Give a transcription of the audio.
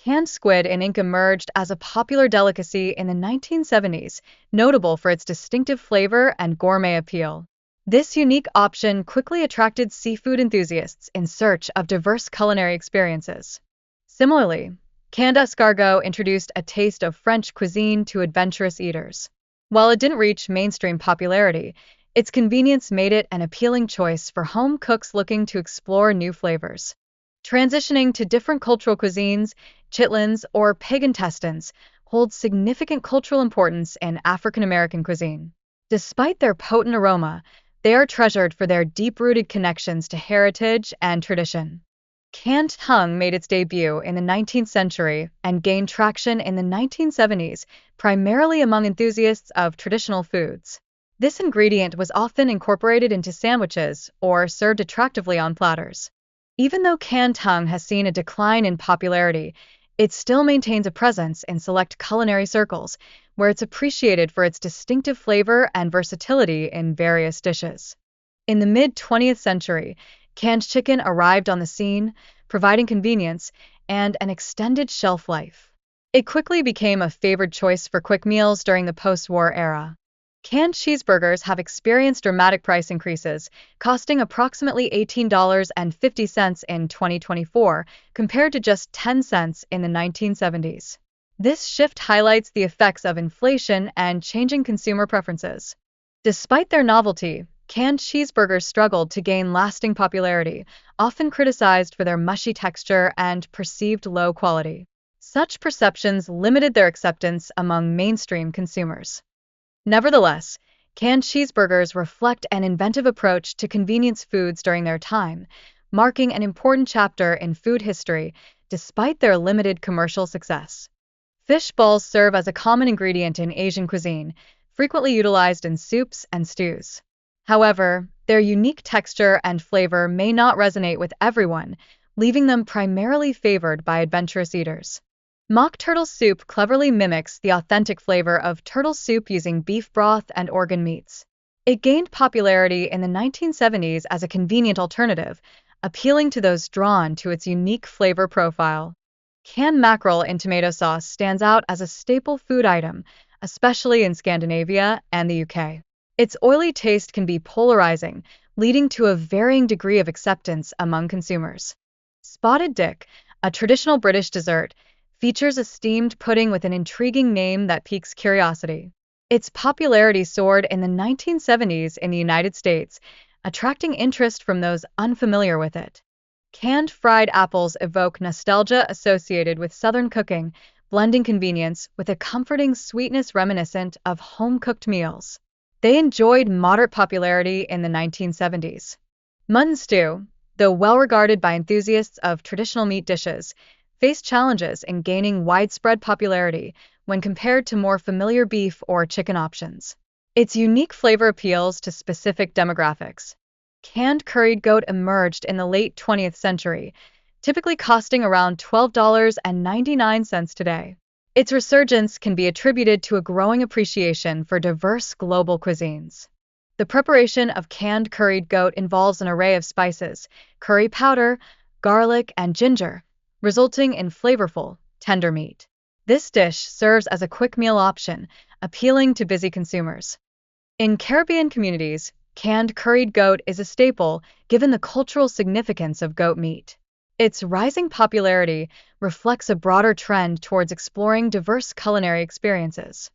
Canned squid in ink emerged as a popular delicacy in the 1970s, notable for its distinctive flavor and gourmet appeal. This unique option quickly attracted seafood enthusiasts in search of diverse culinary experiences. Similarly, canned escargot introduced a taste of French cuisine to adventurous eaters. While it didn't reach mainstream popularity, its convenience made it an appealing choice for home cooks looking to explore new flavors. Transitioning to different cultural cuisines, chitlins or pig intestines hold significant cultural importance in African American cuisine. Despite their potent aroma, they are treasured for their deep-rooted connections to heritage and tradition. Canned tongue made its debut in the 19th century and gained traction in the 1970s, primarily among enthusiasts of traditional foods. This ingredient was often incorporated into sandwiches or served attractively on platters. Even though canned tongue has seen a decline in popularity, it still maintains a presence in select culinary circles, where it's appreciated for its distinctive flavor and versatility in various dishes. In the mid-20th century, canned chicken arrived on the scene, providing convenience and an extended shelf life. It quickly became a favored choice for quick meals during the post-war era. Canned cheeseburgers have experienced dramatic price increases, costing approximately $18.50 in 2024 compared to just 10 cents in the 1970s. This shift highlights the effects of inflation and changing consumer preferences. Despite their novelty, canned cheeseburgers struggled to gain lasting popularity, often criticized for their mushy texture and perceived low quality. Such perceptions limited their acceptance among mainstream consumers. Nevertheless, canned cheeseburgers reflect an inventive approach to convenience foods during their time, marking an important chapter in food history despite their limited commercial success. Fish balls serve as a common ingredient in Asian cuisine, frequently utilized in soups and stews. However, their unique texture and flavor may not resonate with everyone, leaving them primarily favored by adventurous eaters. Mock turtle soup cleverly mimics the authentic flavor of turtle soup using beef broth and organ meats. It gained popularity in the 1970s as a convenient alternative, appealing to those drawn to its unique flavor profile. Canned mackerel in tomato sauce stands out as a staple food item, especially in Scandinavia and the UK. Its oily taste can be polarizing, leading to a varying degree of acceptance among consumers. Spotted dick, a traditional British dessert, features a steamed pudding with an intriguing name that piques curiosity. Its popularity soared in the 1970s in the United States, attracting interest from those unfamiliar with it. Canned fried apples evoke nostalgia associated with Southern cooking, blending convenience with a comforting sweetness reminiscent of home-cooked meals. They enjoyed moderate popularity in the 1970s. Mutton stew, though well-regarded by enthusiasts of traditional meat dishes, faced challenges in gaining widespread popularity when compared to more familiar beef or chicken options. Its unique flavor appeals to specific demographics. Canned curried goat emerged in the late 20th century, typically costing around $12.99 today. Its resurgence can be attributed to a growing appreciation for diverse global cuisines. The preparation of canned curried goat involves an array of spices, curry powder, garlic, and ginger, resulting in flavorful, tender meat. This dish serves as a quick meal option, appealing to busy consumers. In Caribbean communities, canned curried goat is a staple given the cultural significance of goat meat. Its rising popularity reflects a broader trend towards exploring diverse culinary experiences.